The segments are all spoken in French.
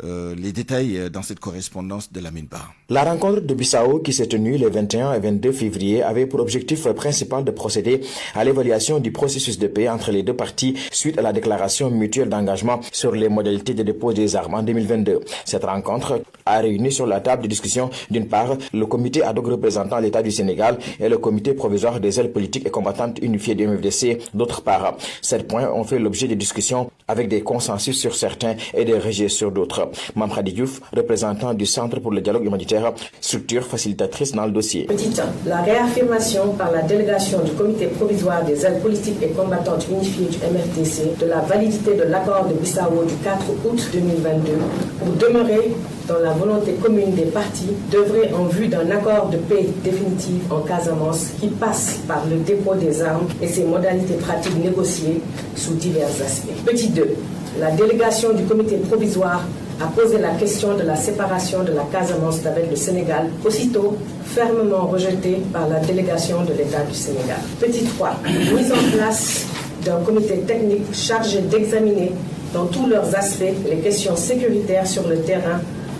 Les détails dans cette correspondance de Lamine Ba. La rencontre de Bissau qui s'est tenue les 21 et 22 février avait pour objectif principal de procéder à l'évaluation du processus de paix entre les deux parties suite à la déclaration mutuelle d'engagement sur les modalités de dépôt des armes en 2022. Cette rencontre a réuni sur la table de discussion d'une part le comité ad hoc représentant l'État du Sénégal et le comité provisoire des ailes politiques et combattantes unifiées du MFDC d'autre part. Ces points ont fait l'objet de discussions avec des consensus sur certains et des rejets sur d'autres. Mamradi Diouf, représentant du Centre pour le dialogue humanitaire, structure facilitatrice dans le dossier. Petit 1. La réaffirmation par la délégation du comité provisoire des ailes politiques et combattantes unifiées du MFDC de la validité de l'accord de Bissau du 4 août 2022 pour demeurer dans la volonté commune des parties d'œuvrer en vue d'un accord de paix définitif en Casamance qui passe par le dépôt des armes et ses modalités pratiques négociées sous divers aspects. Petit 2. La délégation du comité provisoire a posé la question de la séparation de la Casamance d'avec le Sénégal, aussitôt fermement rejetée par la délégation de l'État du Sénégal. Petit 3. Mise en place d'un comité technique chargé d'examiner dans tous leurs aspects les questions sécuritaires sur le terrain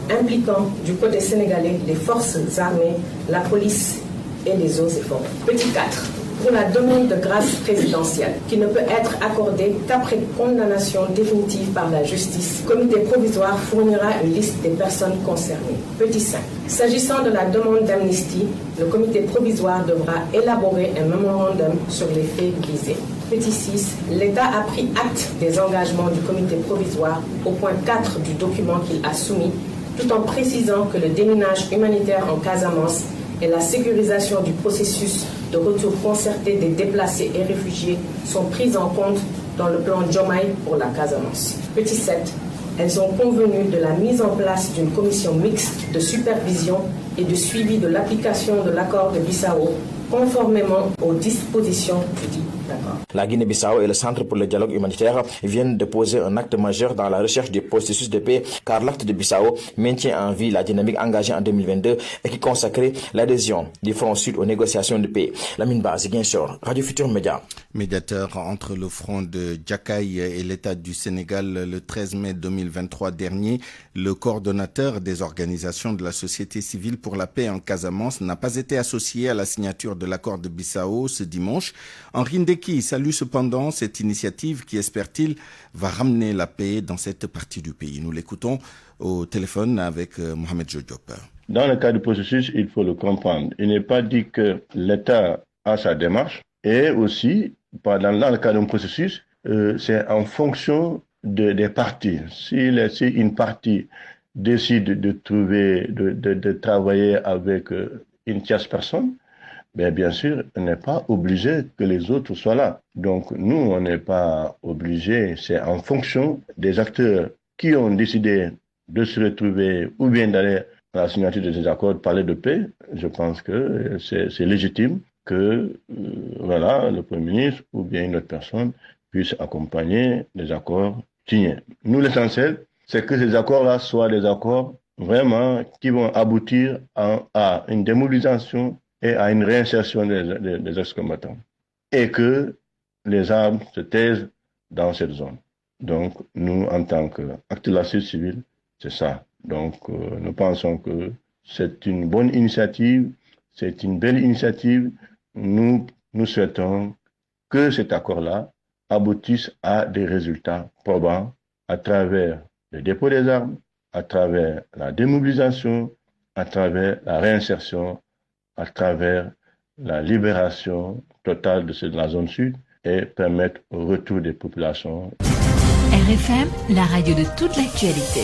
impliquant du côté sénégalais les forces armées, la police et les eaux et forêts. Petit 4. Pour la demande de grâce présidentielle, qui ne peut être accordée qu'après condamnation définitive par la justice, le comité provisoire fournira une liste des personnes concernées. Petit 5. S'agissant de la demande d'amnistie, le comité provisoire devra élaborer un mémorandum sur les faits visés. Petit 6. L'État a pris acte des engagements du comité provisoire au point 4 du document qu'il a soumis, tout en précisant que le déminage humanitaire en Casamance et la sécurisation du processus de retour concerté des déplacés et réfugiés sont prises en compte dans le plan Diomaye pour la Casamance. Petit 7. Elles ont convenu de la mise en place d'une commission mixte de supervision et de suivi de l'application de l'accord de Bissau conformément aux dispositions du dit d'accord. La Guinée-Bissau et le Centre pour le dialogue humanitaire viennent de poser un acte majeur dans la recherche du processus de paix, car l'acte de Bissau maintient en vie la dynamique engagée en 2022 et qui consacrait l'adhésion du Front Sud aux négociations de paix. Lamine Ba, Ziguinchor, Radio Futur Média. Médiateur entre le Front de Djakaï et l'État du Sénégal le 13 mai 2023 dernier, le coordonnateur des organisations de la société civile pour la paix en Casamance n'a pas été associé à la signature de l'accord de Bissau ce dimanche. Henri Ndeki salue cependant cette initiative qui, espère-t-il, va ramener la paix dans cette partie du pays. Nous l'écoutons au téléphone avec Mohamed Diop. Dans le cas du processus, il faut le comprendre. Il n'est pas dit que l'État a sa démarche et aussi, dans le cas d'un processus, c'est en fonction des parties. Si une partie décide de travailler avec une tierce personne, bien sûr, on n'est pas obligé que les autres soient là. Donc, nous, on n'est pas obligé. C'est en fonction des acteurs qui ont décidé de se retrouver ou bien d'aller à la signature de ces accords, de parler de paix. Je pense que c'est légitime que le Premier ministre ou bien une autre personne puisse accompagner les accords signés. Nous, l'essentiel, c'est que ces accords-là soient des accords vraiment qui vont aboutir à une démobilisation et à une réinsertion des ex-combattants. Et que les armes se taisent dans cette zone. Donc, nous, en tant qu'acteurs de la société civile, c'est ça. Donc, nous pensons que c'est une bonne initiative, c'est une belle initiative. Nous souhaitons que cet accord-là aboutisse à des résultats probants à travers le dépôt des armes, à travers la démobilisation, à travers la réinsertion, à travers la libération totale de la zone sud et permettre au retour des populations. RFM, la radio de toute l'actualité.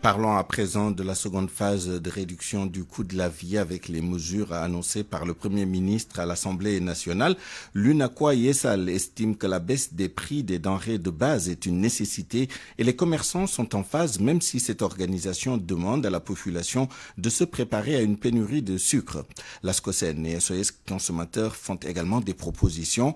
Parlons à présent de la seconde phase de réduction du coût de la vie avec les mesures annoncées par le Premier ministre à l'Assemblée nationale. L'UNACOIS Yessal estime que la baisse des prix des denrées de base est une nécessité et les commerçants sont en phase, même si cette organisation demande à la population de se préparer à une pénurie de sucre. La SCOSEN et SOS Consommateurs font également des propositions.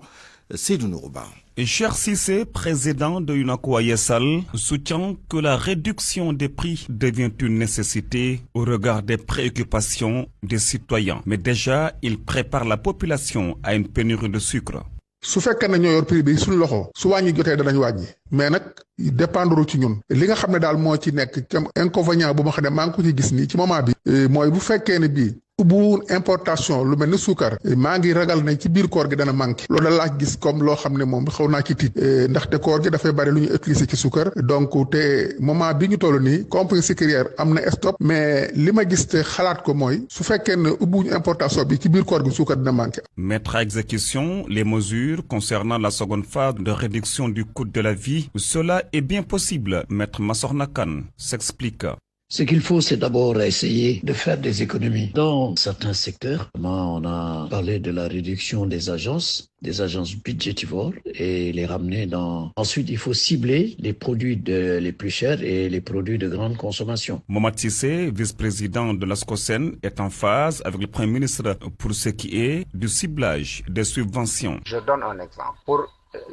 Seydou Nourouba. Cher Cissé, président de UNACOIS Yessal, soutient que la réduction des prix devient une nécessité au regard des préoccupations des citoyens. Mais déjà, il prépare la population à une pénurie de sucre. su fekkee ne ñoo yor prix bi suñu loxo su wàññi jotee danañ wàññi mais nag dépendre ci ñun li nga xam ne daal moo ci nekk comme inconvénient bu ma xam ne maa ngi ko ci gis nii ci moment bi mooy bu fekkee ne bii bu importation lu mel ni suukar maa ngi ragal ne ci biir koor gi dana manqué loolu da laa gis comme loo xam ne moom xaw naa ci tiit ndaxte koor gi dafay bari lu ñu utiliser ci suukar donc te moment bi ñu toll nii compagnie sucrière am na stock mais li ma gis te xalaat ko mooy su fekkee ne ubbiwuñu importation bi ci biir koor gi suukar dina manqué. Mettre à exécution les mesures concernant la seconde phase de réduction du coût de la vie, cela est bien possible. Maître Massorna Kane s'explique. Ce qu'il faut, c'est d'abord essayer de faire des économies dans certains secteurs. On a parlé de la réduction des agences budgétivores et les ramener dans... Ensuite, il faut cibler les produits les plus chers et les produits de grande consommation. Momad Sissé, vice-président de la SCOSEN, est en phase avec le Premier ministre pour ce qui est du ciblage des subventions. Je donne un exemple. Pour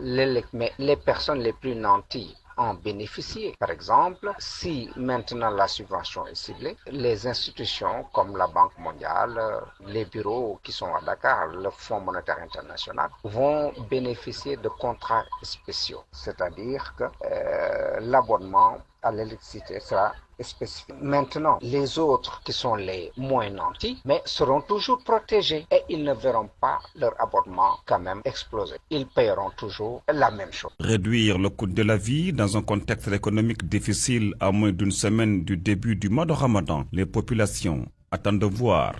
les personnes les plus nanties, en bénéficier. Par exemple, si maintenant la subvention est ciblée, les institutions comme la Banque mondiale, les bureaux qui sont à Dakar, le Fonds monétaire international, vont bénéficier de contrats spéciaux. C'est-à-dire que l'abonnement à l'électricité sera spécifique. Maintenant, les autres qui sont les moins nantis, mais seront toujours protégés et ils ne verront pas leur abonnement quand même exploser. Ils paieront toujours la même chose. Réduire le coût de la vie dans un contexte économique difficile à moins d'une semaine du début du mois de Ramadan, les populations attendent de voir.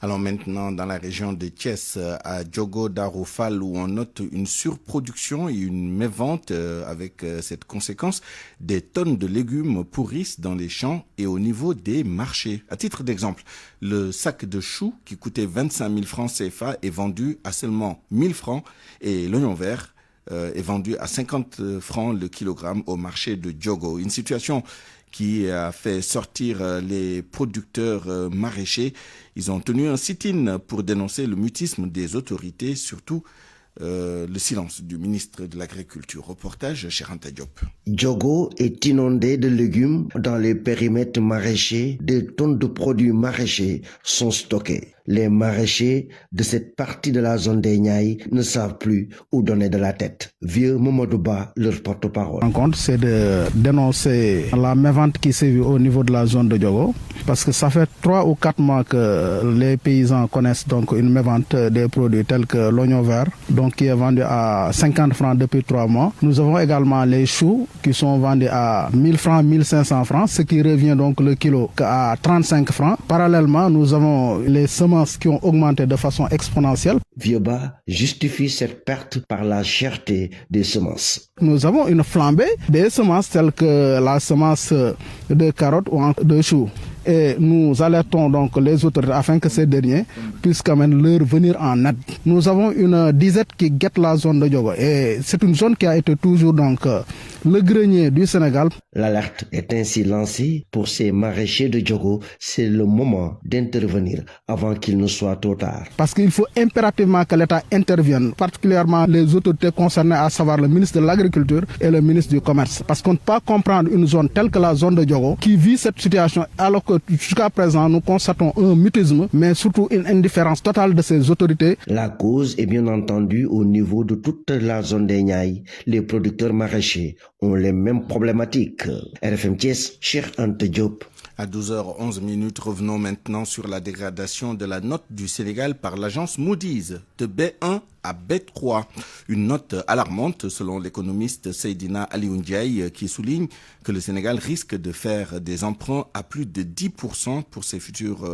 Alors maintenant, dans la région de Thiès, à Diogo Daroufal, où on note une surproduction et une mévente avec cette conséquence, des tonnes de légumes pourrissent dans les champs et au niveau des marchés. À titre d'exemple, le sac de choux qui coûtait 25 000 francs CFA est vendu à seulement 1 000 francs et l'oignon vert est vendu à 50 francs le kilogramme au marché de Diogo. Une situation qui a fait sortir les producteurs maraîchers. Ils ont tenu un sit-in pour dénoncer le mutisme des autorités, surtout le silence du ministre de l'Agriculture. Reportage chez Ranta Diop. Diogo est inondé de légumes dans les périmètres maraîchers. Des tonnes de produits maraîchers sont stockés. Les maraîchers de cette partie de la zone des Niayes ne savent plus où donner de la tête. Vieux Momodouba, leur porte-parole. En compte, c'est de dénoncer la mévente qui sévit au niveau de la zone de Diogo, parce que ça fait 3 ou 4 mois que les paysans connaissent donc une mévente des produits tels que l'oignon vert, donc qui est vendu à 50 francs depuis 3 mois. Nous avons également les choux qui sont vendus à 1000 francs, 1500 francs, ce qui revient donc le kilo à 35 francs. Parallèlement, nous avons les semences qui ont augmenté de façon exponentielle. Vieuba justifie cette perte par la cherté des semences. Nous avons une flambée des semences telles que la semence de carottes ou de choux. Et nous alertons donc les autorités afin que ces derniers puissent quand même leur venir en aide. Nous avons une disette qui guette la zone de Diogo et c'est une zone qui a été toujours donc le grenier du Sénégal. L'alerte est ainsi lancée pour ces maraîchers de Diogo. C'est le moment d'intervenir avant qu'il ne soit trop tard. Parce qu'il faut impérativement que l'État intervienne, particulièrement les autorités concernées, à savoir le ministre de l'Agriculture et le ministre du Commerce. Parce qu'on ne peut pas comprendre une zone telle que la zone de Diogo qui vit cette situation alors que jusqu'à présent nous constatons un mutisme mais surtout une indifférence totale de ces autorités. La cause est bien entendu au niveau de toute la zone des Niayes. Les producteurs maraîchers ont les mêmes problématiques. RFM Thiès, Cheikh Anta Diop. À 12h11, revenons maintenant sur la dégradation de la note du Sénégal par l'agence Moody's de B1 à B3. Une note alarmante selon l'économiste Seydina Aliou Ndiaye qui souligne que le Sénégal risque de faire des emprunts à plus de 10% pour ses futurs,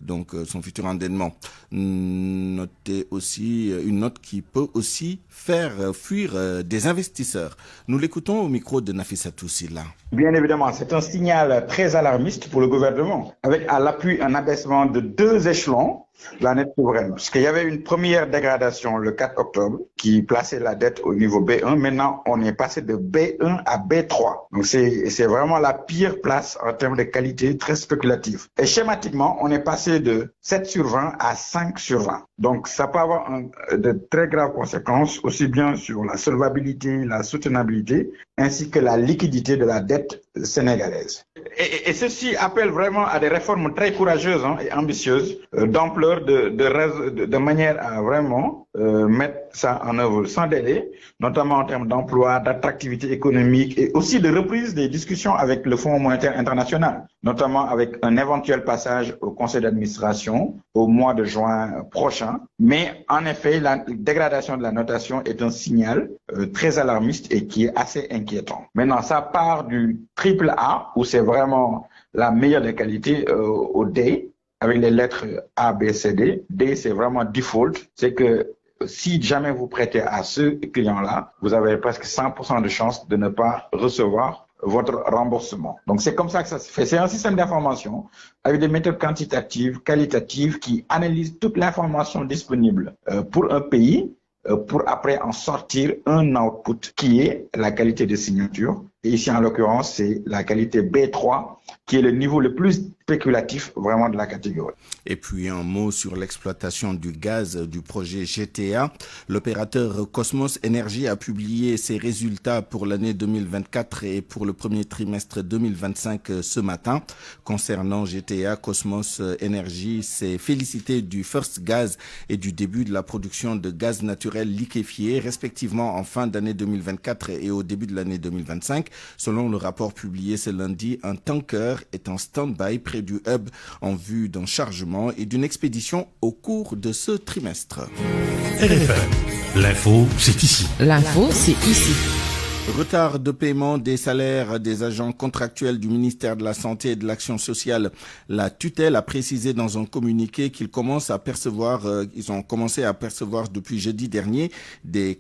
son futur endettement. Notez aussi une note qui peut aussi faire fuir des investisseurs. Nous l'écoutons au micro de Nafissatou Silla. Bien évidemment, c'est un signal très alarmiste pour le gouvernement, avec à l'appui un abaissement de 2 échelons la dette souveraine. Parce qu'il y avait une première dégradation le 4 octobre qui plaçait la dette au niveau B1. Maintenant, on est passé de B1 à B3. Donc c'est vraiment la pire place en termes de qualité, très spéculative. Et schématiquement, on est passé de 7 sur 20 à 5 sur 20. Donc ça peut avoir de très graves conséquences, aussi bien sur la solvabilité, la soutenabilité, ainsi que la liquidité de la dette sénégalaise. Et ceci appelle vraiment à des réformes très courageuses et ambitieuses, d'ampleur, de manière à vraiment mettre ça en œuvre sans délai, notamment en termes d'emploi, d'attractivité économique et aussi de reprise des discussions avec le Fonds monétaire international, notamment avec un éventuel passage au conseil d'administration au mois de juin prochain. Mais en effet, la dégradation de la notation est un signal très alarmiste et qui est assez inquiétant. Maintenant, ça part du triple A, où c'est vraiment la meilleure des qualités, au D, avec les lettres A, B, C, D. D, c'est vraiment default. C'est que si jamais vous prêtez à ce client-là, vous avez presque 100% de chances de ne pas recevoir votre remboursement. Donc, c'est comme ça que ça se fait. C'est un système d'information avec des méthodes quantitatives, qualitatives qui analysent toute l'information disponible pour un pays pour après en sortir un output qui est la qualité de signature. Et ici, en l'occurrence, c'est la qualité B3 qui est le niveau le plus spéculatif vraiment de la catégorie. Et puis un mot sur l'exploitation du gaz du projet GTA. L'opérateur Cosmos Energy a publié ses résultats pour l'année 2024 et pour le premier trimestre 2025 ce matin. Concernant GTA, Cosmos Energy s'est félicité du first gas et du début de la production de gaz naturel liquéfié, respectivement en fin d'année 2024 et au début de l'année 2025. Selon le rapport publié ce lundi, un tanker est en stand-by près du hub en vue d'un chargement et d'une expédition au cours de ce trimestre. RFM, l'info, c'est ici. L'info, c'est ici. Retard de paiement des salaires des agents contractuels du ministère de la Santé et de l'Action sociale. La tutelle a précisé dans un communiqué qu'ils commencent à percevoir, ils ont commencé à percevoir depuis jeudi dernier des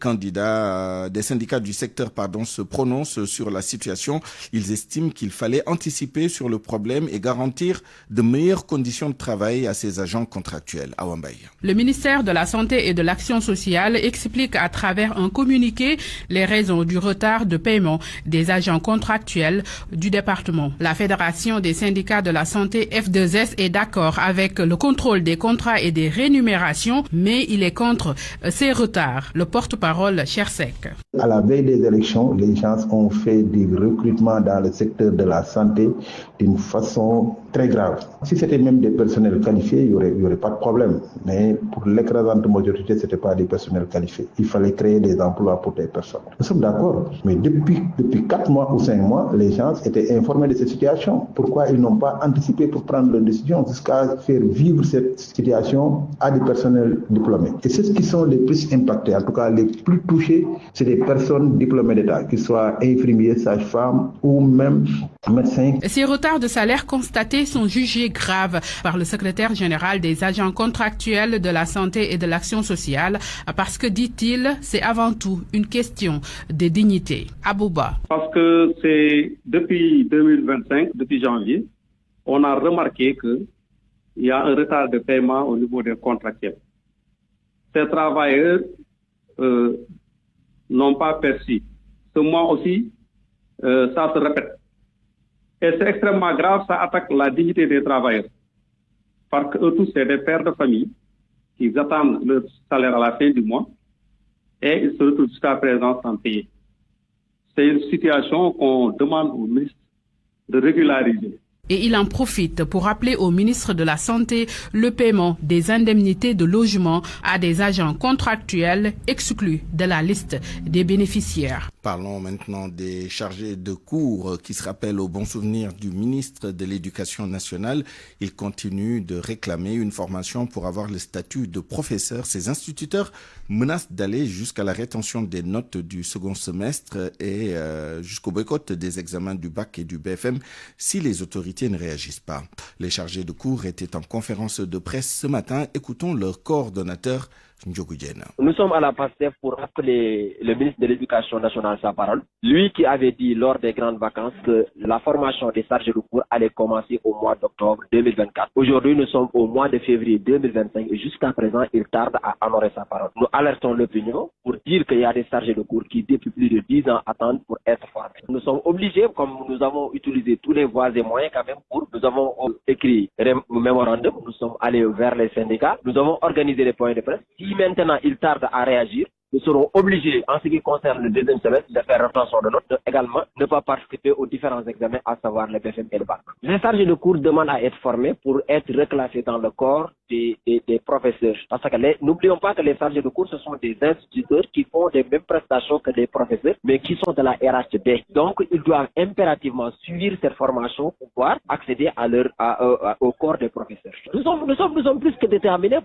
syndicats du secteur, se prononcent sur la situation. Ils estiment qu'il fallait anticiper sur le problème et garantir de meilleures conditions de travail à ces agents contractuels. À Wambaye. Le ministère de la Santé et de l'Action sociale explique à travers un communiqué les raisons du retard de paiement des agents contractuels du département. La Fédération des syndicats de la santé F2S est d'accord avec le contrôle des contrats et des rémunérations, mais il est contre ces retards. Le porte-parole Chersek. À la veille des élections, les gens ont fait du recrutement dans le secteur de la santé d'une façon très grave. Si c'était même des personnels qualifiés, il y aurait pas de problème. Mais pour l'écrasante majorité, c'était pas des personnels qualifiés. Il fallait créer des emplois pour des personnes. Nous sommes d'accord. Mais depuis 4 mois ou 5 mois, les gens étaient informés de cette situation. Pourquoi ils n'ont pas anticipé pour prendre leurs décisions jusqu'à faire vivre cette situation à des personnels diplômés? Et c'est ce qui sont les plus impactés, en tout cas les plus touchés, c'est des personnes diplômées d'État, qu'ils soient infirmiers, sages-femmes ou même médecins. Ces retards de salaire constatés sont jugés graves par le secrétaire général des agents contractuels de la santé et de l'action sociale parce que, dit-il, c'est avant tout une question de dignité. Abouba. Parce que c'est depuis 2025, depuis janvier, on a remarqué qu'il y a un retard de paiement au niveau des contractuels. Ces travailleurs n'ont pas perçu. Ce mois aussi, ça se répète. Et c'est extrêmement grave, ça attaque la dignité des travailleurs. Parce que eux tous, c'est des pères de famille qui attendent leur salaire à la fin du mois et ils se retrouvent jusqu'à présent sans payer. C'est une situation qu'on demande au ministre de régulariser. Et il en profite pour rappeler au ministre de la Santé le paiement des indemnités de logement à des agents contractuels exclus de la liste des bénéficiaires. Parlons maintenant des chargés de cours qui se rappellent au bon souvenir du ministre de l'Éducation nationale. Ils continuent de réclamer une formation pour avoir le statut de professeur. Ces instituteurs menacent d'aller jusqu'à la rétention des notes du second semestre et jusqu'au boycott des examens du bac et du BFM si les autorités ne réagissent pas. Les chargés de cours étaient en conférence de presse ce matin. Écoutons leur coordonnateur, Nous sommes à la PASTEF pour appeler le ministre de l'Éducation nationale sa parole. Lui qui avait dit lors des grandes vacances que la formation des chargés de cours allait commencer au mois d'octobre 2024. Aujourd'hui, nous sommes au mois de février 2025 et jusqu'à présent, il tarde à honorer sa parole. Nous alertons l'opinion pour dire qu'il y a des chargés de cours qui, depuis plus de 10 ans, attendent pour être formés. Nous sommes obligés, comme nous avons utilisé tous les voies et moyens quand même nous avons écrit un mémorandum, nous sommes allés vers les syndicats, nous avons organisé des points de presse. Si maintenant il tarde à réagir, nous serons obligés, en ce qui concerne le deuxième semestre, de faire rétention de notes, également ne pas participer aux différents examens, à savoir les BFM et le bac. Les chargés de cours demandent à être formés pour être reclassés dans le corps des professeurs. Parce que n'oublions pas que les chargés de cours, ce sont des instituteurs qui font les mêmes prestations que des professeurs, mais qui sont de la RHD. Donc, ils doivent impérativement suivre cette formation pour pouvoir accéder au corps des professeurs. Nous sommes plus que déterminés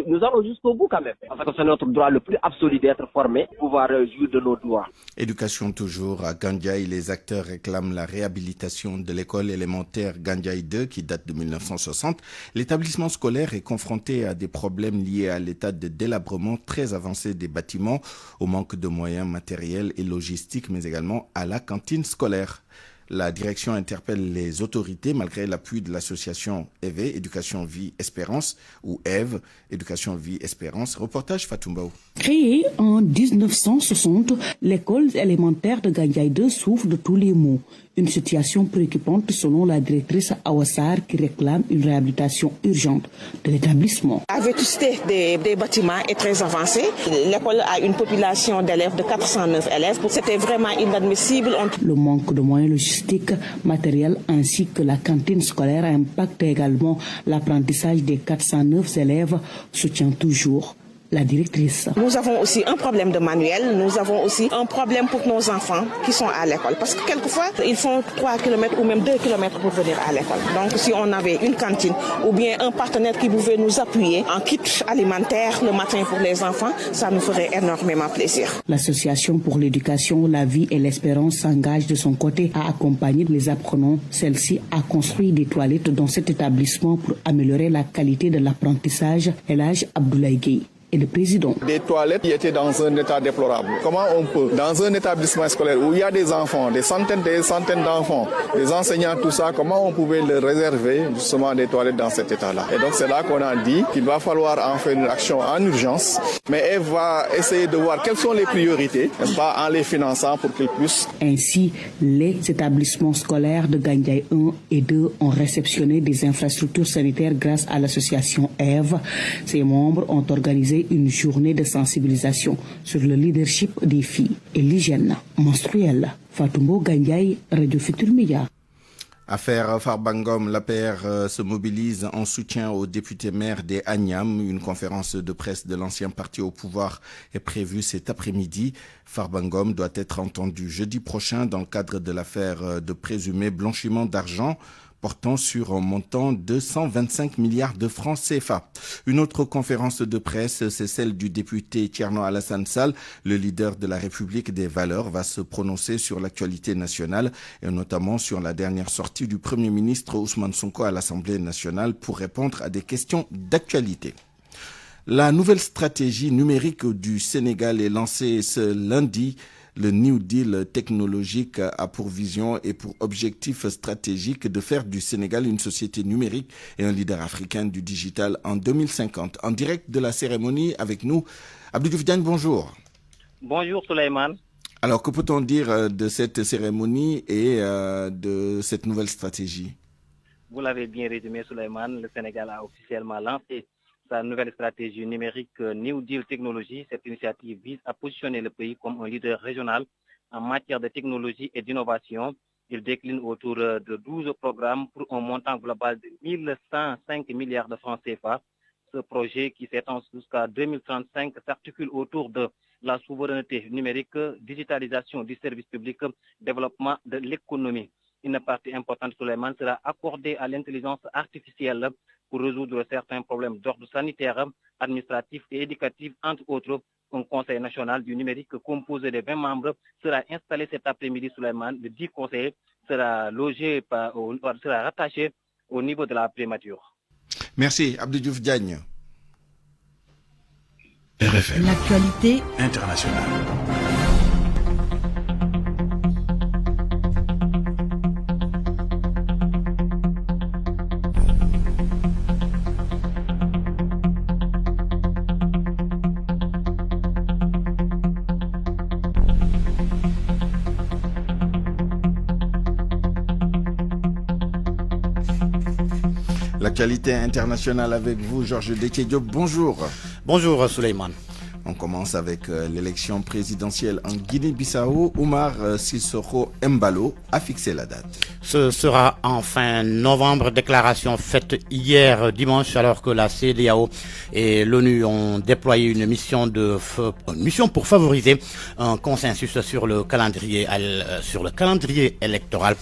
nous allons jusqu'au bout quand même. Parce que c'est notre droit le plus absolu d'être formé, pouvoir jouir de nos droits. Éducation toujours à Gandiaï, les acteurs réclament la réhabilitation de l'école élémentaire Gandiaï 2 qui date de 1960. L'établissement scolaire est confronté à des problèmes liés à l'état de délabrement très avancé des bâtiments, au manque de moyens matériels et logistiques, mais également à la cantine scolaire. La direction interpelle les autorités malgré l'appui de l'association EVE, Éducation Vie Espérance, ou EVE, Éducation Vie Espérance. Reportage Fatoumbaou. Créée en 1960, l'école élémentaire de Gandiaï 2 souffre de tous les maux. Une situation préoccupante selon la directrice Awassar qui réclame une réhabilitation urgente de l'établissement. La vétusté des bâtiments est très avancée. L'école a une population d'élèves de 409 élèves. C'était vraiment inadmissible. Le manque de moyens logistiques, matériels ainsi que la cantine scolaire impacte également l'apprentissage des 409 élèves, soutient toujours la directrice. Nous avons aussi un problème de manuel, nous avons aussi un problème pour nos enfants qui sont à l'école. Parce que quelquefois, ils font 3 km ou même 2 km pour venir à l'école. Donc si on avait une cantine ou bien un partenaire qui pouvait nous appuyer en kit alimentaire le matin pour les enfants, ça nous ferait énormément plaisir. L'association pour l'éducation, la vie et l'espérance s'engage de son côté à accompagner les apprenants. Celle-ci a construit des toilettes dans cet établissement pour améliorer la qualité de l'apprentissage. Elhaj Abdoulaye Gueye et le président. Des toilettes qui étaient dans un état déplorable. Comment on peut, dans un établissement scolaire où il y a des enfants, des centaines d'enfants, des enseignants, tout ça, comment on pouvait leur réserver justement des toilettes dans cet état-là? Et donc c'est là qu'on a dit qu'il va falloir en faire une action en urgence, mais elle va essayer de voir quelles sont les priorités, pas en les finançant pour qu'ils puissent. Ainsi, les établissements scolaires de Gandiaï 1 et 2 ont réceptionné des infrastructures sanitaires grâce à l'association EVE. Ses membres ont organisé une journée de sensibilisation sur le leadership des filles et l'hygiène menstruelle. Fatoumbo Gandiaï, Radio Futur Média. Affaire Farbangom, l'APR se mobilise en soutien au député maire des Agnam. Une conférence de presse de l'ancien parti au pouvoir est prévue cet après-midi. Farbangom doit être entendu jeudi prochain dans le cadre de l'affaire de présumé blanchiment d'argent portant sur un montant de 125 milliards de francs CFA. Une autre conférence de presse, c'est celle du député Thierno Alassane Sall. Le leader de la République des valeurs va se prononcer sur l'actualité nationale et notamment sur la dernière sortie du Premier ministre Ousmane Sonko à l'Assemblée nationale pour répondre à des questions d'actualité. La nouvelle stratégie numérique du Sénégal est lancée ce lundi. Le New Deal technologique a pour vision et pour objectif stratégique de faire du Sénégal une société numérique et un leader africain du digital en 2050. En direct de la cérémonie avec nous, Abdou Diouf Diagne, bonjour. Bonjour Souleymane. Alors que peut-on dire de cette cérémonie et de cette nouvelle stratégie? Vous l'avez bien résumé Souleymane, le Sénégal a officiellement lancé sa nouvelle stratégie numérique New Deal Technologie. Cette initiative vise à positionner le pays comme un leader régional en matière de technologie et d'innovation. Il décline autour de 12 programmes pour un montant global de 1105 milliards de francs CFA. Ce projet qui s'étend jusqu'à 2035 s'articule autour de la souveraineté numérique, digitalisation du service public, développement de l'économie. Une partie importante, Souleymane, sera accordée à l'intelligence artificielle pour résoudre certains problèmes d'ordre sanitaire, administratif et éducatif, entre autres. Un conseil national du numérique composé de 20 membres sera installé cet après-midi, Souleymane. Le 10 conseillers sera rattaché au niveau de la primature. Merci, Abdou Diouf Diagne. RFM. L'actualité internationale. L'actualité internationale avec vous, Georges Détié Diop. Bonjour. Bonjour, Souleymane. On commence avec l'élection présidentielle en Guinée-Bissau. Oumar Sissoko Embalo a fixé la date. Ce sera en fin novembre, déclaration faite hier dimanche alors que la CEDEAO et l'ONU ont déployé une mission pour favoriser un consensus sur le calendrier électoral.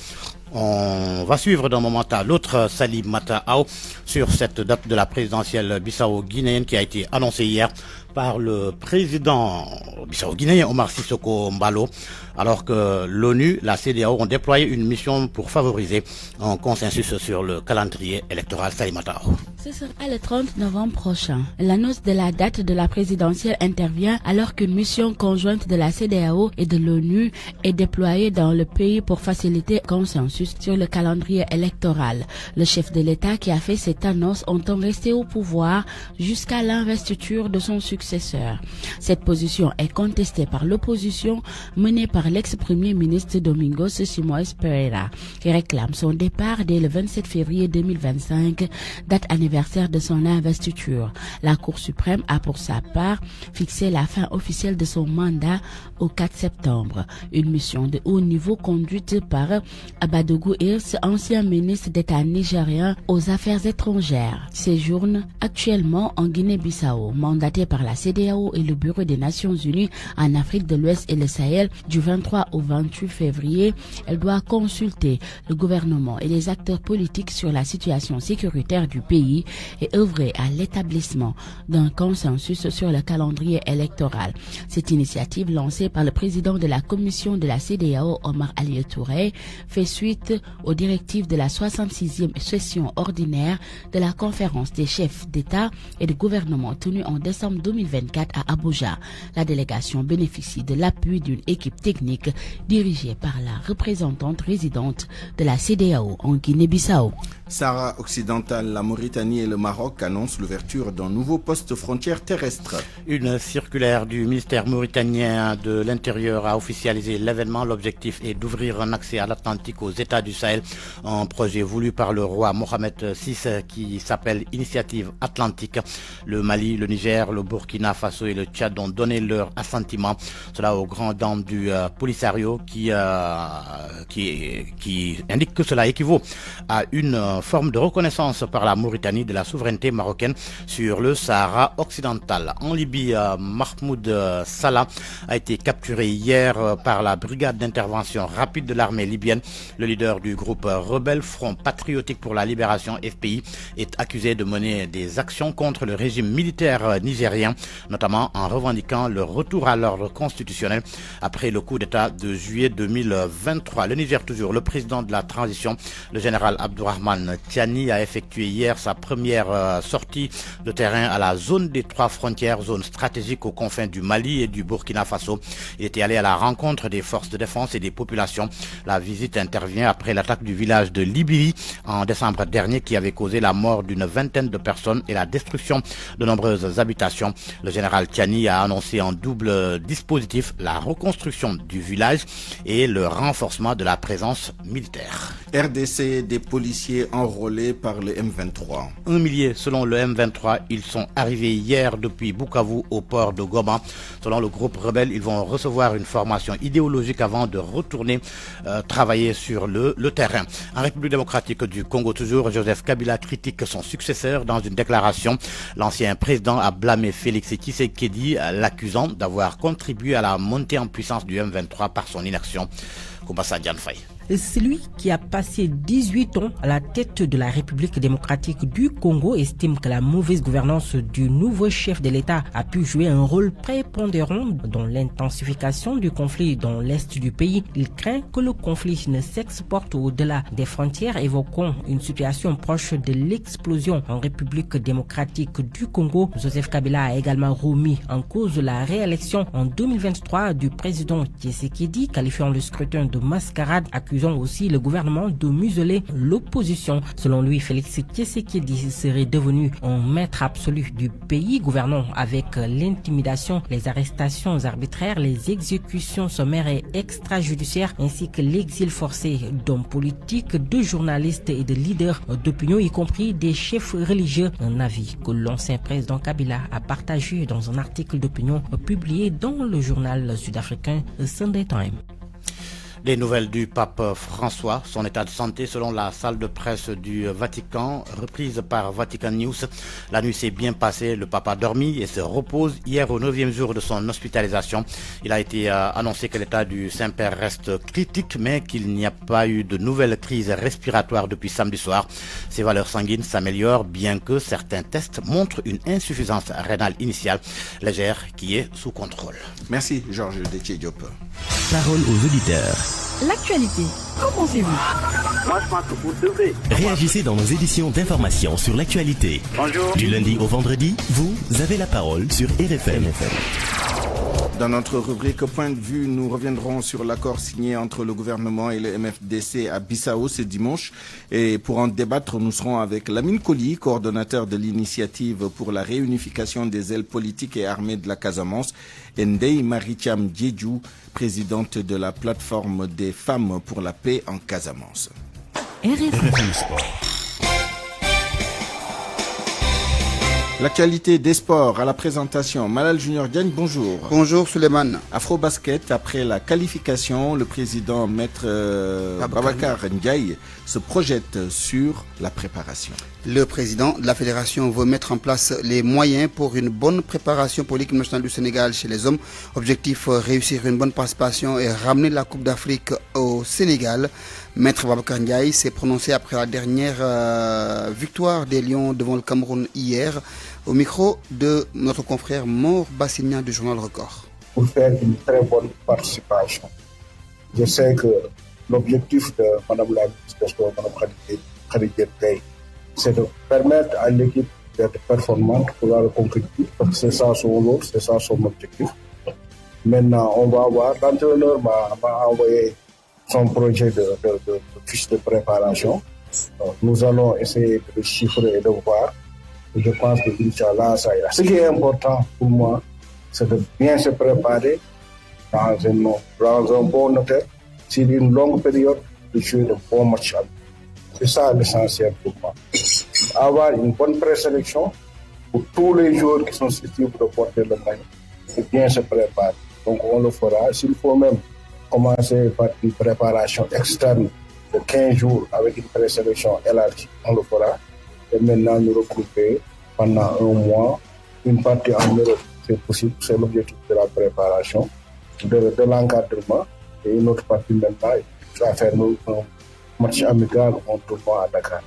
On va suivre d'un moment à l'autre Salimata Ao sur cette date de la présidentielle bissau-guinéenne qui a été annoncée hier par le président bissau-guinéen Omar Sissoko Embalo, alors que l'ONU, la CEDEAO ont déployé une mission pour favoriser un consensus sur le calendrier électoral. Salimata Ao. Ce sera le 30 novembre prochain. L'annonce de la date de la présidentielle intervient alors qu'une mission conjointe de la CEDEAO et de l'ONU est déployée dans le pays pour faciliter le consensus sur le calendrier électoral. Le chef de l'État qui a fait cette annonce entend rester au pouvoir jusqu'à l'investiture de son successeur. Cette position est contestée par l'opposition menée par l'ex-premier ministre Domingos Simoes Pereira, qui réclame son départ dès le 27 février 2025, date anniversaire de son investiture. La Cour suprême a pour sa part fixé la fin officielle de son mandat au 4 septembre. Une mission de haut niveau conduite par Abadougou Hirs, ancien ministre d'État nigérien aux Affaires étrangères, séjourne actuellement en Guinée-Bissau, mandaté par la CEDEAO et le Bureau des Nations Unies en Afrique de l'Ouest et le Sahel du 23 au 28 février. Elle doit consulter le gouvernement et les acteurs politiques sur la situation sécuritaire du pays et œuvrer à l'établissement d'un consensus sur le calendrier électoral. Cette initiative lancée par le président de la commission de la CEDEAO, Omar Alieu Touré, fait suite aux directives de la 66e session ordinaire de la conférence des chefs d'État et de gouvernement tenue en décembre 2024 à Abuja. La délégation bénéficie de l'appui d'une équipe technique dirigée par la représentante résidente de la CEDEAO en Guinée-Bissau. Sahara occidental, la Mauritanie et le Maroc annoncent l'ouverture d'un nouveau poste frontière terrestre. Une circulaire du ministère mauritanien de l'Intérieur a officialisé l'événement. L'objectif est d'ouvrir un accès à l'Atlantique aux États du Sahel, un projet voulu par le roi Mohamed VI qui s'appelle Initiative Atlantique. Le Mali, le Niger, le Burkina Faso et le Tchad ont donné leur assentiment. Cela aux grandes dames du Polisario qui indique que cela équivaut à une forme de reconnaissance par la Mauritanie de la souveraineté marocaine sur le Sahara occidental. En Libye, Mahmoud Salah a été capturé hier par la brigade d'intervention rapide de l'armée libyenne. Le leader du groupe rebelle Front Patriotique pour la Libération FPI est accusé de mener des actions contre le régime militaire nigérien, notamment en revendiquant le retour à l'ordre constitutionnel après le coup d'État de juillet 2023. Le Niger toujours, le président de la transition, le général Abdourahmane Tiani a effectué hier sa première sortie de terrain à la zone des 3 frontières, zone stratégique aux confins du Mali et du Burkina Faso. Il était allé à la rencontre des forces de défense et des populations. La visite intervient après l'attaque du village de Libiri en décembre dernier qui avait causé la mort d'une vingtaine de personnes et la destruction de nombreuses habitations. Le général Tiani a annoncé en double dispositif la reconstruction du village et le renforcement de la présence militaire. RDC, des policiers enrôlés par le M23. 1 millier selon le M23. Ils sont arrivés hier depuis Bukavu au port de Goma. Selon le groupe rebelle, ils vont recevoir une formation idéologique avant de retourner travailler sur le terrain. En République démocratique du Congo toujours, Joseph Kabila critique son successeur dans une déclaration. L'ancien président a blâmé Félix Tshisekedi, l'accusant d'avoir contribué à la montée en puissance du M23 par son inaction. Koubassa Dianfay. Celui qui a passé 18 ans à la tête de la République démocratique du Congo estime que la mauvaise gouvernance du nouveau chef de l'État a pu jouer un rôle prépondérant dans l'intensification du conflit dans l'est du pays. Il craint que le conflit ne s'exporte au-delà des frontières, évoquant une situation proche de l'explosion en République démocratique du Congo. Joseph Kabila a également remis en cause la réélection en 2023 du président Tshisekedi, qualifiant le scrutin de mascarade, accusé accusant aussi le gouvernement de museler l'opposition. Selon lui, Félix Tshisekedi serait devenu un maître absolu du pays, gouvernant avec l'intimidation, les arrestations arbitraires, les exécutions sommaires et extrajudiciaires, ainsi que l'exil forcé d'hommes politiques, de journalistes et de leaders d'opinion, y compris des chefs religieux. Un avis que l'ancien président Kabila a partagé dans un article d'opinion publié dans le journal sud-africain Sunday Time. Les nouvelles du pape François, son état de santé selon la salle de presse du Vatican, reprise par Vatican News. La nuit s'est bien passée, le pape a dormi et se repose hier au 9e jour de son hospitalisation. Il a été annoncé que l'état du Saint-Père reste critique, mais qu'il n'y a pas eu de nouvelles crises respiratoires depuis samedi soir. Ses valeurs sanguines s'améliorent, bien que certains tests montrent une insuffisance rénale initiale légère qui est sous contrôle. Merci Georges Détié-Diop. Parole aux auditeurs. L'actualité, qu'en pensez-vous? Moi, je pense que vous devrez. Réagissez dans nos éditions d'information sur l'actualité. Bonjour. Du lundi au vendredi, vous avez la parole sur RFM. Dans notre rubrique Point de vue, nous reviendrons sur l'accord signé entre le gouvernement et le MFDC à Bissau ce dimanche. Et pour en débattre, nous serons avec Lamine Koli, coordonnateur de l'initiative pour la réunification des ailes politiques et armées de la Casamance, et Ndeye Maricham Djedjou, présidente de la plateforme des femmes pour la paix en Casamance. RFM Sport. L'actualité des sports à la présentation. Malal Junior Diagne, bonjour. Bonjour Suleiman. Afrobasket, après la qualification, le président Maître Babacar Ndiaye se projette sur la préparation. Le président de la fédération veut mettre en place les moyens pour une bonne préparation pour l'équipe nationale du Sénégal chez les hommes. Objectif, réussir une bonne participation et ramener la Coupe d'Afrique au Sénégal. Maître Babacar Ndiaye s'est prononcé après la dernière victoire des Lions devant le Cameroun hier, au micro de notre confrère Mor Bassignan du journal Record. Pour faire une très bonne participation. Je sais que l'objectif de Mme la ministre des Sports, Mme Khadija Gaye, c'est de permettre à l'équipe d'être performante pour la compétition, parce que c'est ça son rôle, c'est ça son objectif. Maintenant, on va voir, l'entraîneur m'a envoyé son projet de fiche de préparation. Donc, nous allons essayer de chiffrer et de voir. Et je pense que Inch'Allah, ça ira. Ce qui est important pour moi, c'est de bien se préparer dans un bon hôtel, sur une longue période, de jouer de bons matchs. C'est ça l'essentiel pour moi. Avoir une bonne présélection pour tous les joueurs qui sont susceptibles de porter le maillot et bien se préparer. Donc on le fera. S'il faut même commencer par une préparation externe de 15 jours avec une présélection élargie, on le fera. Et maintenant nous regrouper pendant un mois, une partie en Europe, c'est possible, c'est l'objectif de la préparation, de l'encadrement, et une autre partie maintenant, à faire un match amical en tournoi à Dakar.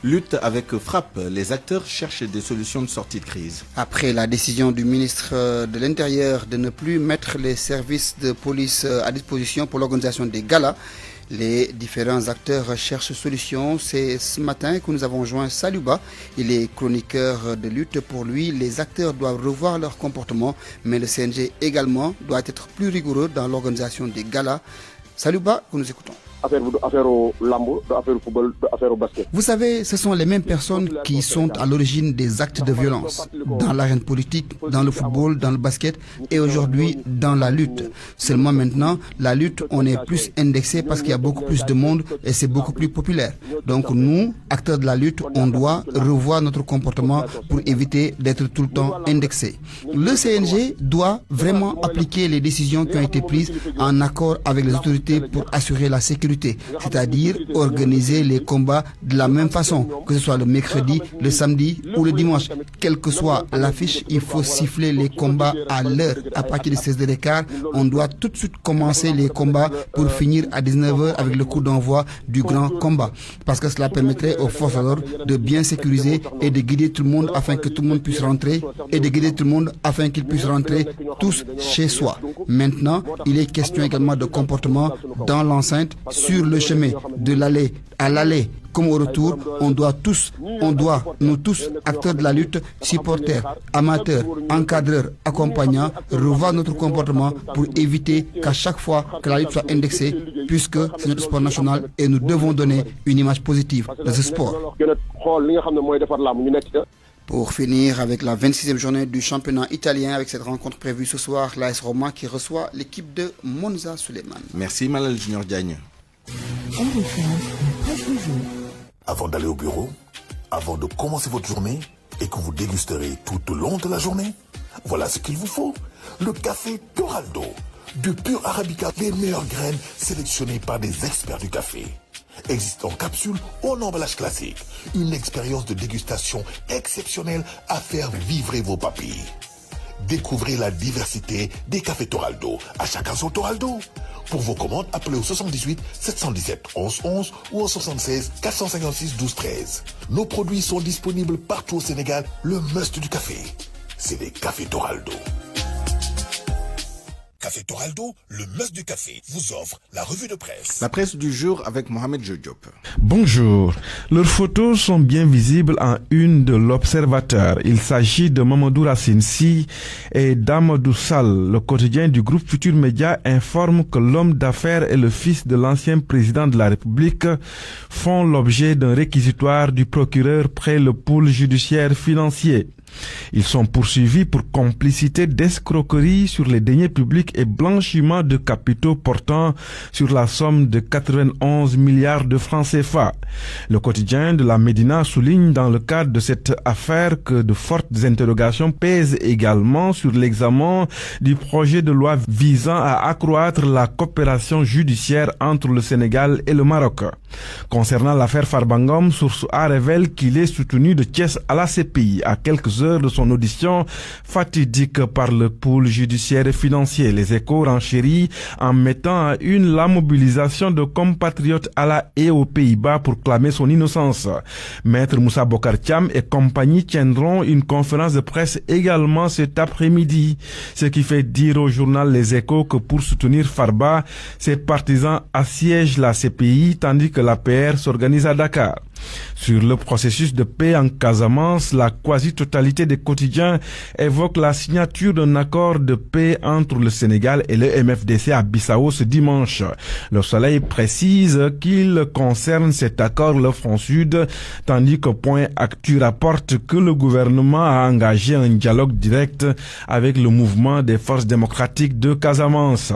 Lutte avec frappe, les acteurs cherchent des solutions de sortie de crise. Après la décision du ministre de l'Intérieur de ne plus mettre les services de police à disposition pour l'organisation des galas, les différents acteurs cherchent solution. C'est ce matin que nous avons joint Saluba. Il est chroniqueur de lutte. Pour lui, les acteurs doivent revoir leur comportement, mais le CNG également doit être plus rigoureux dans l'organisation des galas. Saluba, que nous écoutons. Vous savez, ce sont les mêmes personnes qui sont à l'origine des actes de violence dans l'arène politique, dans le football, dans le basket et aujourd'hui dans la lutte. Seulement maintenant, la lutte, on est plus indexé parce qu'il y a beaucoup plus de monde et c'est beaucoup plus populaire. Donc nous, acteurs de la lutte, on doit revoir notre comportement pour éviter d'être tout le temps indexé. Le CNG doit vraiment appliquer les décisions qui ont été prises en accord avec les autorités pour assurer la sécurité, c'est-à-dire organiser les combats de la même façon, que ce soit le mercredi, le samedi ou le dimanche. Quelle que soit l'affiche, il faut siffler les combats à l'heure. À partir de 16h15, on doit tout de suite commencer les combats pour finir à 19h avec le coup d'envoi du grand combat. Parce que cela permettrait aux forces de l'ordre de bien sécuriser et de guider tout le monde afin que tout le monde puisse rentrer et de guider tout le monde afin qu'ils puissent rentrer tous chez soi. Maintenant, il est question également de comportement dans l'enceinte, sur le chemin de l'allée à l'allée comme au retour, on doit, nous tous, acteurs de la lutte, supporters, amateurs, encadreurs, accompagnants, revoir notre comportement pour éviter qu'à chaque fois que la lutte soit indexée, puisque c'est notre sport national et nous devons donner une image positive de ce sport. Pour finir avec la 26e journée du championnat italien, avec cette rencontre prévue ce soir, l'AS Roma qui reçoit l'équipe de Monza Suleiman. Merci Malal Junior Diagne. Avant d'aller au bureau, avant de commencer votre journée et que vous dégusterez tout au long de la journée, voilà ce qu'il vous faut. Le café Toraldo, du pur Arabica, les meilleures graines sélectionnées par des experts du café. Existe en capsule ou en emballage classique. Une expérience de dégustation exceptionnelle à faire vibrer vos papilles. Découvrez la diversité des cafés Toraldo. À chacun son Toraldo. Pour vos commandes, appelez au 78 717 11 11 ou au 76 456 12 13. Nos produits sont disponibles partout au Sénégal. Le must du café, c'est les cafés Toraldo. Café Toraldo, le must du café, vous offre la revue de presse. La presse du jour avec Mohamed Diop. Bonjour. Leurs photos sont bien visibles en une de l'Observateur. Il s'agit de Mamadou Racine Sy et d'Amadou Sall. Le quotidien du groupe Futur Média informe que l'homme d'affaires et le fils de l'ancien président de la République font l'objet d'un réquisitoire du procureur près le pôle judiciaire financier. Ils sont poursuivis pour complicité d'escroquerie sur les deniers publics et blanchiment de capitaux portant sur la somme de 91 milliards de francs CFA. Le quotidien de la Médina souligne dans le cadre de cette affaire que de fortes interrogations pèsent également sur l'examen du projet de loi visant à accroître la coopération judiciaire entre le Sénégal et le Maroc. Concernant l'affaire Farbangom, Source A révèle qu'il est soutenu de Thiès à la CPI à quelques heures de son audition fatidique par le pôle judiciaire et financier. Les Échos renchérit en mettant à une la mobilisation de compatriotes à la haie aux Pays-Bas pour clamer son innocence. Maître Moussa Bokar Thiam et compagnie tiendront une conférence de presse également cet après-midi. Ce qui fait dire au journal Les Échos que pour soutenir Farba, ses partisans assiègent la CPI tandis que l'APR s'organise à Dakar. Sur le processus de paix en Casamance, la quasi-totalité des quotidiens évoque la signature d'un accord de paix entre le Sénégal et le MFDC à Bissau ce dimanche. Le Soleil précise qu'il concerne cet accord le front sud, tandis que Point Actu rapporte que le gouvernement a engagé un dialogue direct avec le mouvement des forces démocratiques de Casamance.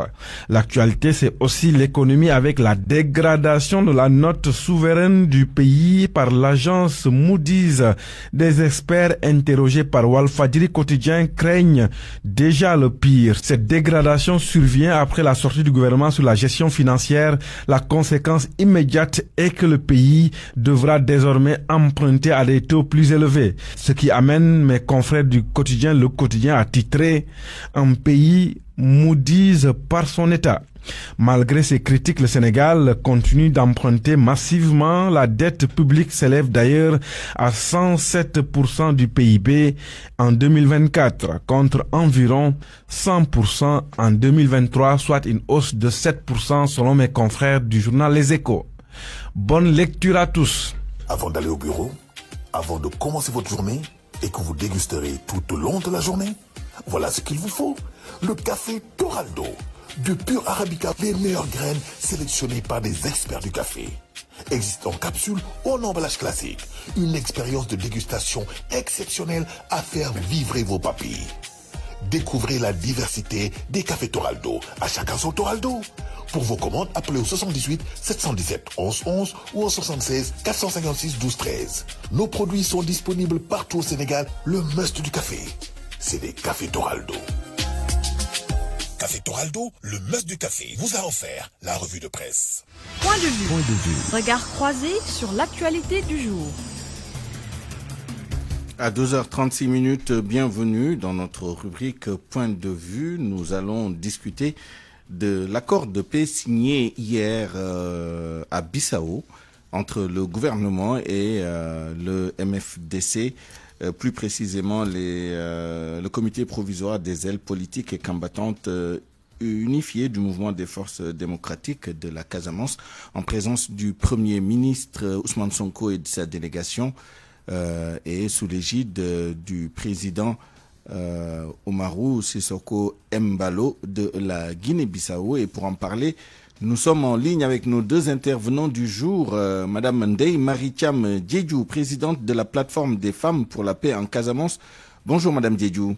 L'actualité, c'est aussi l'économie avec la dégradation de la note souveraine du pays par l'agence Moody's. Des experts interrogés par Walfadjri Quotidien craignent déjà le pire. Cette dégradation survient après la sortie du gouvernement sur la gestion financière. La conséquence immédiate est que le pays devra désormais emprunter à des taux plus élevés. Ce qui amène mes confrères du quotidien, le quotidien, à titrer un pays Moody's par son état. Malgré ces critiques, le Sénégal continue d'emprunter massivement. La dette publique s'élève d'ailleurs à 107% du PIB en 2024 contre environ 100% en 2023, soit une hausse de 7% selon mes confrères du journal Les Échos. Bonne lecture à tous. Avant d'aller au bureau, avant de commencer votre journée et que vous dégusterez tout au long de la journée, voilà ce qu'il vous faut. Le café Toraldo, du pur Arabica, les meilleures graines sélectionnées par des experts du café. Existe en capsule ou en emballage classique. Une expérience de dégustation exceptionnelle à faire vibrer vos papilles. Découvrez la diversité des cafés Toraldo. À chacun son Toraldo. Pour vos commandes, appelez au 78 717 11 11 ou au 76 456 12 13. Nos produits sont disponibles partout au Sénégal. Le must du café, c'est les cafés Toraldo. Café Toraldo, le must du café, vous a offert la revue de presse. Point de vue. Regard croisé sur l'actualité du jour. À 2h36, bienvenue dans notre rubrique Point de vue. Nous allons discuter de l'accord de paix signé hier à Bissau entre le gouvernement et le MFDC. Plus précisément le comité provisoire des ailes politiques et combattantes unifié du mouvement des forces démocratiques de la Casamance, en présence du Premier ministre Ousmane Sonko et de sa délégation, et sous l'égide du président Umaru Sissoco Embalo de la Guinée-Bissau. Et pour en parler, nous sommes en ligne avec nos deux intervenants du jour, Madame Ndeye Marie-Thiam Diédhiou, présidente de la plateforme des femmes pour la paix en Casamance. Bonjour Madame Diédhiou.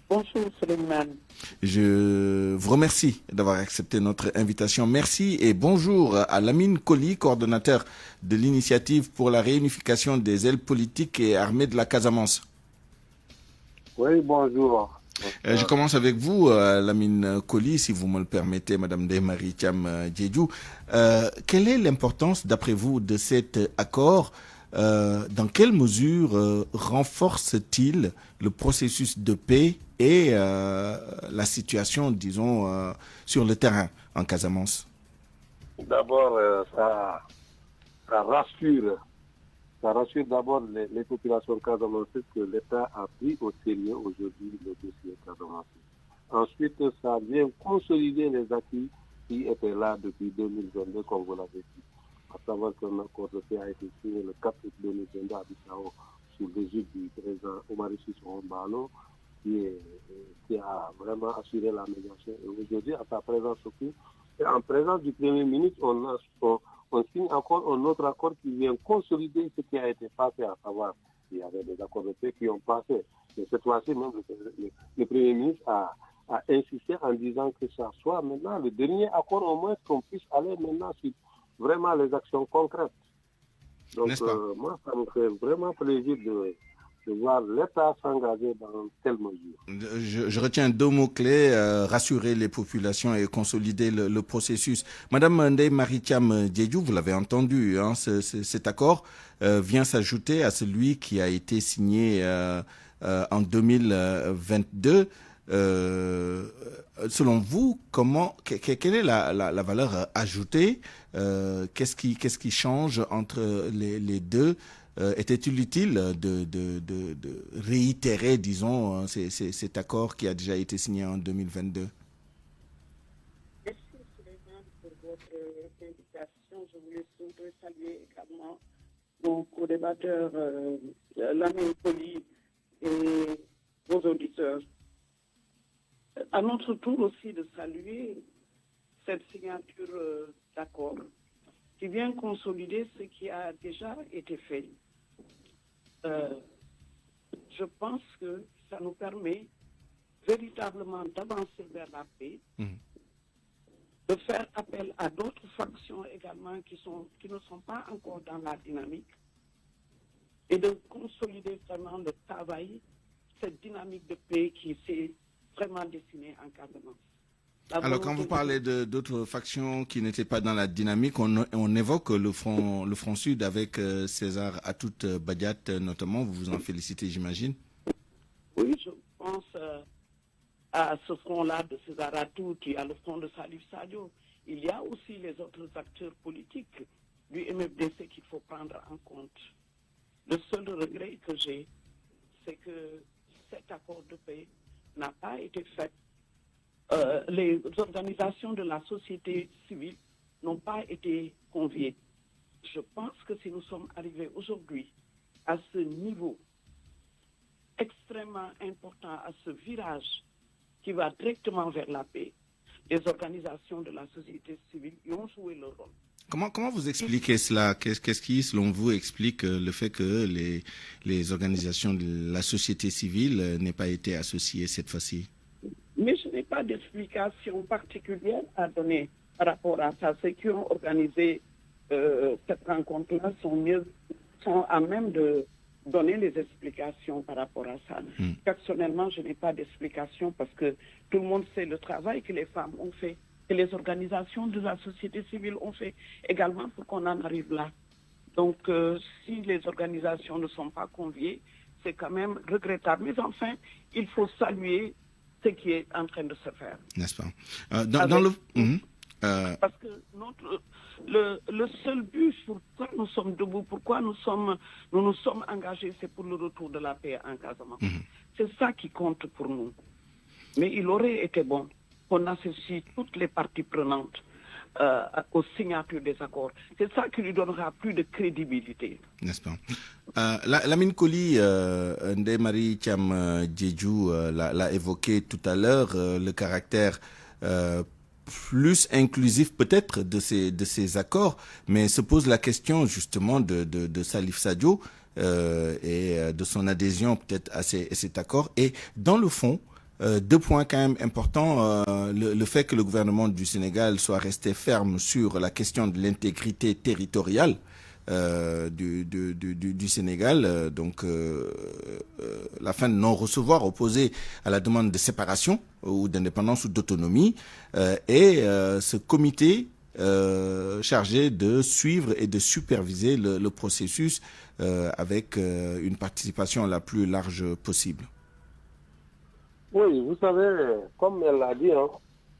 Bonjour Suleiman. Je vous remercie d'avoir accepté notre invitation. Merci et bonjour à Lamine Koli, coordonnateur de l'initiative pour la réunification des ailes politiques et armées de la Casamance. Oui, bonjour. Je commence avec vous, Lamine Koli, si vous me le permettez, Madame Ndeye Marie-Thiam Diédhiou. Quelle est l'importance, d'après vous, de cet accord? Dans quelle mesure renforce-t-il le processus de paix et la situation, disons, sur le terrain en Casamance? D'abord, ça rassure d'abord les populations casamançaises que l'État a pris au sérieux aujourd'hui le dossier casamance. Ensuite, ça vient consolider les acquis qui étaient là depuis 2022, comme vous l'avez dit. À savoir qu'un accord de paix a été signé le 4 août 2022 à Bissau sous l'égide du président Umaru Sissoco Embalo, qui a vraiment assuré la médiation. Et aujourd'hui, à sa présence aussi, et en présence du Premier ministre, on signe encore un autre accord qui vient consolider ce qui a été passé, à savoir qu'il y avait des accords de paix qui ont passé. Mais cette fois-ci, même le Premier ministre a insisté en disant que ça soit maintenant le dernier accord, au moins qu'on puisse aller maintenant sur vraiment les actions concrètes. Donc moi, ça me fait vraiment plaisir de voir l'État s'engager dans telle mesure. Je retiens deux mots-clés, rassurer les populations et consolider le processus. Madame Ndeye Marie-Thiam Diédhiou, vous l'avez entendu, hein, cet accord vient s'ajouter à celui qui a été signé en 2022. Selon vous, quelle est la valeur ajoutée? Qu'est-ce qui change entre les deux? Était-il utile de réitérer, disons, cet accord qui a déjà été signé en 2022? Merci Suleiman pour votre invitation. Je voulais saluer également mon co-débatteur Lamine Koli et vos auditeurs. À notre tour aussi de saluer cette signature d'accord qui vient consolider ce qui a déjà été fait. Je pense que ça nous permet véritablement d'avancer vers la paix, de faire appel à d'autres factions également qui ne sont pas encore dans la dynamique et de consolider vraiment le travail, cette dynamique de paix qui s'est vraiment dessinée en Casamance. Alors, quand vous parlez d'autres factions qui n'étaient pas dans la dynamique, on évoque le front Sud avec César Atoute Badiat notamment. Vous vous en félicitez, j'imagine? Oui, je pense à ce front-là de César Atoute, il y a le front de Salif Sadio. Il y a aussi les autres acteurs politiques du MFDC qu'il faut prendre en compte. Le seul regret que j'ai, c'est que cet accord de paix n'a pas été fait. Les organisations de la société civile n'ont pas été conviées. Je pense que si nous sommes arrivés aujourd'hui à ce niveau extrêmement important, à ce virage qui va directement vers la paix, les organisations de la société civile y ont joué leur rôle. Comment vous expliquez cela? Qu'est-ce qui, selon vous, explique le fait que les organisations de la société civile n'aient pas été associées cette fois-ci? Mais je n'ai pas d'explication particulière à donner par rapport à ça. Ceux qui ont organisé cette rencontre-là sont à même de donner les explications par rapport à ça. Personnellement, je n'ai pas d'explication parce que tout le monde sait le travail que les femmes ont fait, que les organisations de la société civile ont fait également pour qu'on en arrive là. Donc, si les organisations ne sont pas conviées, c'est quand même regrettable. Mais enfin, il faut saluer ce qui est en train de se faire. N'est-ce pas? Parce que le seul but, pourquoi nous sommes debout, pourquoi nous nous sommes engagés, c'est pour le retour de la paix en Casamance. C'est ça qui compte pour nous. Mais il aurait été bon qu'on associe toutes les parties prenantes aux signatures des accords. C'est ça qui lui donnera plus de crédibilité. N'est-ce pas? Lamine Koli, Ndeye Marie Thiam Diédhiou l'a évoqué tout à l'heure, le caractère plus inclusif peut-être de ces accords, mais se pose la question justement de Salif Sadio et de son adhésion peut-être à cet accord. Et dans le fond, deux points quand même importants. Le fait que le gouvernement du Sénégal soit resté ferme sur la question de l'intégrité territoriale du Sénégal, donc la fin de non-recevoir opposée à la demande de séparation ou d'indépendance ou d'autonomie, et ce comité chargé de suivre et de superviser le processus avec une participation la plus large possible. Oui, vous savez, comme elle l'a dit,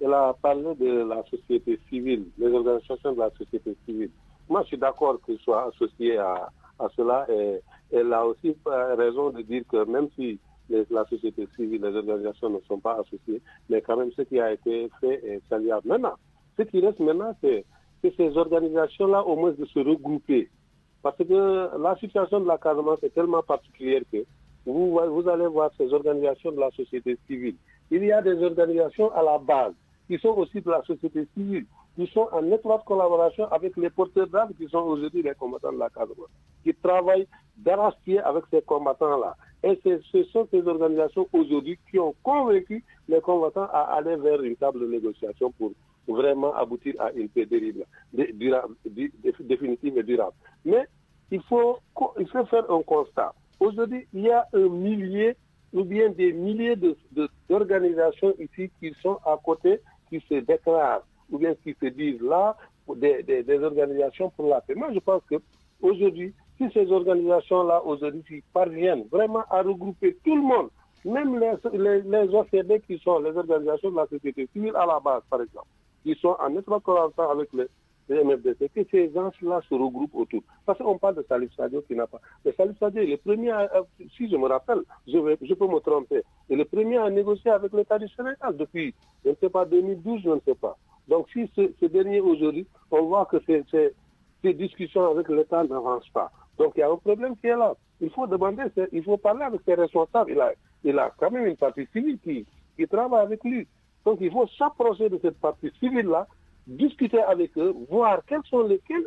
elle a parlé de la société civile, les organisations de la société civile. Moi, je suis d'accord qu'il soit associé à cela, et elle a aussi raison de dire que même si la société civile, les organisations ne sont pas associées, mais quand même ce qui a été fait est saluable. Maintenant, ce qui reste maintenant, c'est que ces organisations-là, au moins, de se regrouper. Parce que la situation de la Casamance est tellement particulière que vous allez voir ces organisations de la société civile. Il y a des organisations à la base qui sont aussi de la société civile, qui sont en étroite collaboration avec les porteurs d'armes qui sont aujourd'hui les combattants de la Casamance, qui travaillent d'arrache-pied avec ces combattants-là. Et ce sont ces organisations aujourd'hui qui ont convaincu les combattants à aller vers une table de négociation pour vraiment aboutir à une paix définitive et durable. Mais il faut faire un constat. Aujourd'hui, il y a un millier ou bien des milliers d'organisations ici qui sont à côté, qui se déclarent ou bien qui se disent là des organisations pour la paix. Moi, je pense qu'aujourd'hui, si ces organisations-là aujourd'hui parviennent vraiment à regrouper tout le monde, même les OCD qui sont les organisations de la société civile à la base, par exemple, qui sont en étroite collaboration avec les MFDC, que ces gens-là se regroupent autour. Parce qu'on parle de Salif Sadio qui n'a pas. Mais Salif Sadio est le premier, si je me rappelle, je peux me tromper, est le premier à négocier avec l'État du Sénégal depuis, je ne sais pas, 2012, je ne sais pas. Donc si ce dernier aujourd'hui, on voit que ces discussions avec l'État n'avancent pas. Donc il y a un problème qui est là. Il faut demander, il faut parler avec ses responsables. Il a quand même une partie civile qui travaille avec lui. Donc il faut s'approcher de cette partie civile-là, discuter avec eux, voir quelle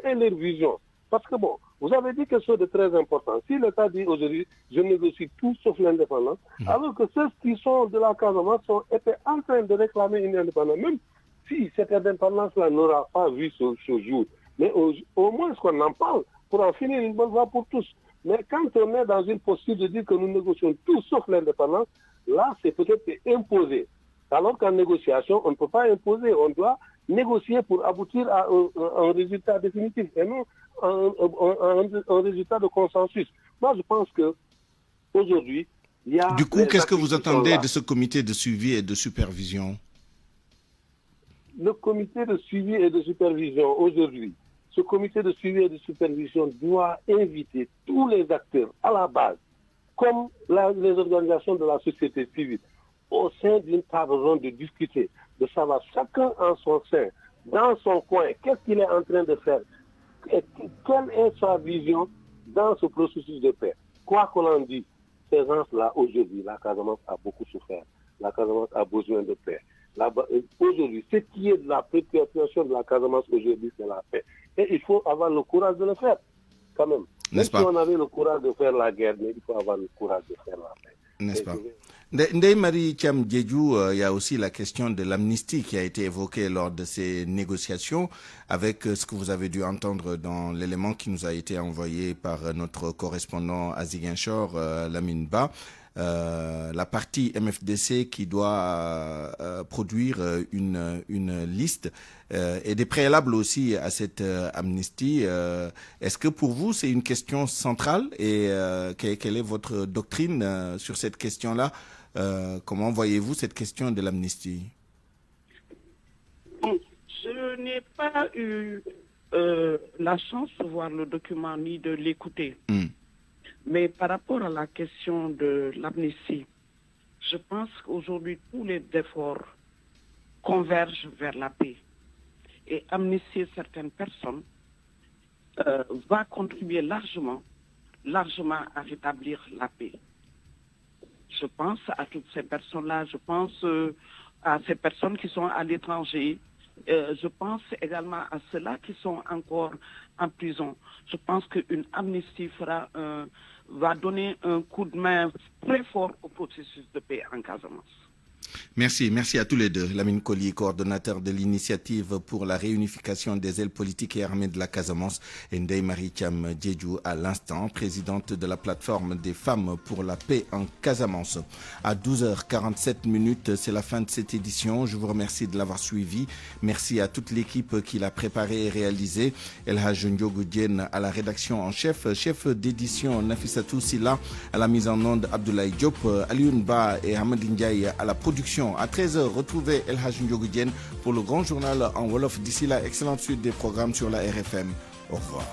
est leur vision. Parce que bon, vous avez dit quelque chose de très important. Si l'État dit aujourd'hui, je négocie tout sauf l'indépendance, alors que ceux qui sont de la Casamance étaient en train de réclamer une indépendance, même si cette indépendance-là n'aura pas vu ce jour. Mais au moins qu'on en parle pour en finir une bonne fois pour tous. Mais quand on est dans une posture de dire que nous négocions tout sauf l'indépendance, là, c'est peut-être imposé. Alors qu'en négociation, on ne peut pas imposer, on doit négocier pour aboutir à un résultat définitif et non un résultat de consensus. Moi, je pense que aujourd'hui, il y a... Du coup, qu'est-ce que vous attendez de ce comité de suivi et de supervision? Le comité de suivi et de supervision, aujourd'hui, ce comité de suivi et de supervision doit inviter tous les acteurs à la base, comme les organisations de la société civile, au sein d'une table ronde de discuter, de savoir chacun en son sein, dans son coin, qu'est-ce qu'il est en train de faire, et quelle est sa vision dans ce processus de paix. Quoi qu'on en dise, ces gens-là, aujourd'hui, la Casamance a beaucoup souffert. La Casamance a besoin de paix. Aujourd'hui, ce qui est de la préoccupation de la Casamance aujourd'hui, c'est la paix. Et il faut avoir le courage de le faire, quand même. Même si on avait le courage de faire la guerre, mais il faut avoir le courage de faire la paix. N'est-ce pas? Ndeye Marie Thiam Diédhiou, il y a aussi la question de l'amnistie qui a été évoquée lors de ces négociations, avec ce que vous avez dû entendre dans l'élément qui nous a été envoyé par notre correspondant à Ziguinchor, Lamine Ba. La partie MFDC qui doit produire une liste et des préalables aussi à cette amnistie. Est-ce que pour vous c'est une question centrale et quelle est votre doctrine sur cette question-là? Comment voyez-vous cette question de l'amnistie? Je n'ai pas eu la chance de voir le document ni de l'écouter. Mais par rapport à la question de l'amnistie, je pense qu'aujourd'hui, tous les efforts converge vers la paix. Et amnistier certaines personnes va contribuer largement à rétablir la paix. Je pense à toutes ces personnes-là, je pense à ces personnes qui sont à l'étranger, je pense également à ceux-là qui sont encore en prison. Je pense qu'une amnistie va donner un coup de main très fort au processus de paix en Casamance. Merci à tous les deux. Lamine Koli, coordonnateur de l'initiative pour la réunification des ailes politiques et armées de la Casamance, et Ndeye Marie Thiam Diédhiou à l'instant, présidente de la plateforme des femmes pour la paix en Casamance. À 12h47, c'est la fin de cette édition. Je vous remercie de l'avoir suivi. Merci à toute l'équipe qui l'a préparée et réalisée. El Hadj Ndiogou Diène à la rédaction en chef d'édition Nafissatou Silla, à la mise en onde Abdoulaye Diop, Alioune Ba et Hamad Ndiaye à la production. À 13h, retrouvez El Hadj Ndiogou Diène pour le grand journal en Wolof. D'ici là, excellente suite des programmes sur la RFM. Au revoir.